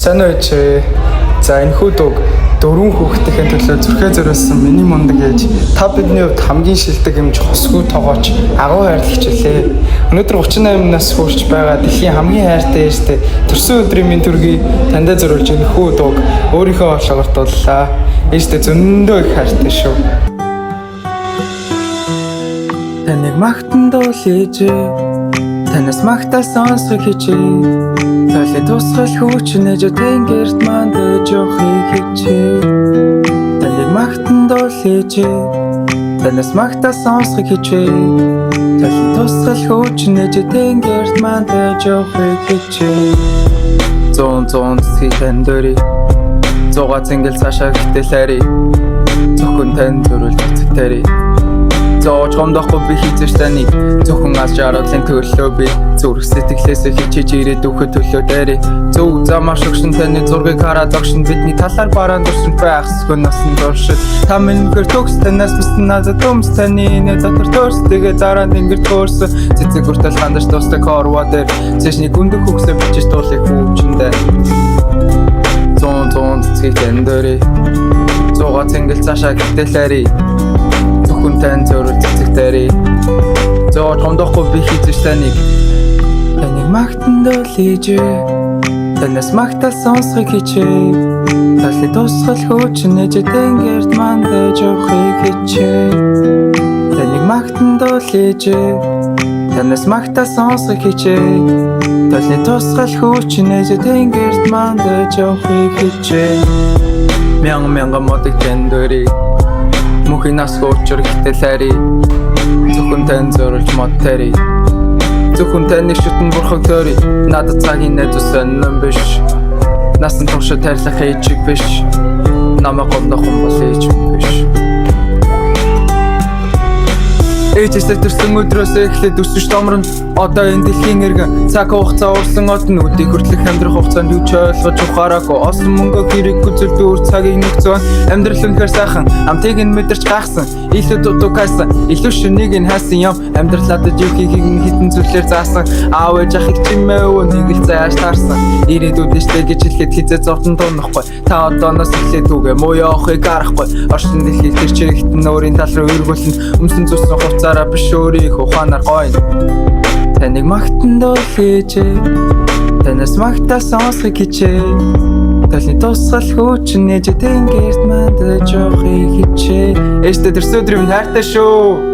Сайн уу чи? За энэ хүүд дөрвөн хүүхдийн төлөө зүрхээ зориулсан миний мундаг ээж та бидний хувьд хамгийн шилдэг эмч хосгүй тоогооч агуу хайрлагч үлээ. Өнөөдөр 38 нас хүрч байгаа дэлхийн хамгийн хайртай ээжтэй төрсөн өдрийн минь төргий тандаа зориулж энэ хүүд өөрийнхөө олгортууллаа. Ээжтэй зөндөө их хайртай шүү. Таныг магтан дуулж танаас магтаал сонсох хичээ. Талын тусгал хүчнэж тэнгэрт мандаж явахыг хичээ. Таныг магтан дуулж танаас магтаал сонсох хичээ. Талын тусгал хүчнэж тэнгэрт мандаж явахыг хичээ. Зон зэхин дөри зугаа цэнгэл цаашаа гэтэлээрээ зөвхөн тань төрөл цэцгтэрээ. Зооч гомдохгүй би хийжэж таныг зөвхөн аз жаргалын төлөө би зүрх сэтгэлээсээ хичээж ирээд өгөх төлөө дээрээ зөв замаар шогшин таны зургийг хараад огшин бидний талаар бараан дурсан байхсгүй насан туршид та минийхэр төгс танаас мөстөн назад төмс таны нэ дотор төрс тэгээ дараа тэнгэр төрс цэцэг хүртэл хандаж тусдаг хорвоо дээр цэшний гүндэх хөгсөө бичиж дуулах хүчэндээ зон цэцгийн дөрөө зугаа цэнгэл цаашаа гэтэлээрээ зөвхөн тань зөрөл цэцгтэрээ зоо гомдохгүй би хийжэж таныг магтан дуулж танаас магтаал сонсох хичээ. Талын тусгал хүчнэж тэнгэрт мандаж явахыг хичээ. Таныг магтан дуулж танаас магтаал сонсох хичээ. Талын тусгал хүчнэж тэнгэрт мандаж явахыг хичээ. Мянган модыг тэндөрий мөнхийн нас гоочор гэтэлээрээ зөвхөн тань зориулж модтэрээ зөвхөн таны шүтэн бурхаг төрий надад цагийн найз сонирн биш насан турш тайлах ээжиг биш намайг гомдохон бол ээж биш. Ээжээсээ төрсөн өдрөөс эхлээд өсөж томрон одоо энэ дэлхийн иргэн цаг хугацаа уурсан од нүдийг хүртэлх амьдрах хугацаанд юу ч ойлгож ухаараагүй олсон мөнгө хэрэггүй зөвлөөр цагийг нэгцэн амьдрал үнэхээр сайхан амтыг нь мэдэрч гайхсан илүү дутуу кайсан илүү шүнийг нь хайсан юм амьдралаад юу хийхийг хитэн зүйлээр заасан аав ээж ахыг чимээ өвөө нэг л цааш таарсан ирээдүйд нэштэй гэж хэлэхэд хизээ зовдон тунахгүй та одооноос эхлээд үгээ муу явахыг арахгүй орчин дэлхийд тэр чигтэн өөрийн тал руу эргүүлэн өмсөн зүсэн хуцаараа биш өөрийн ухаанаар гоё таныг магтан дуулж танаас магтаал сонсох хичээ. Талын тусгал хүчнэж тэнгэрт мандаж явахыг хичээ. Ээжтэй төрсөн өдрийн хайртай шүү.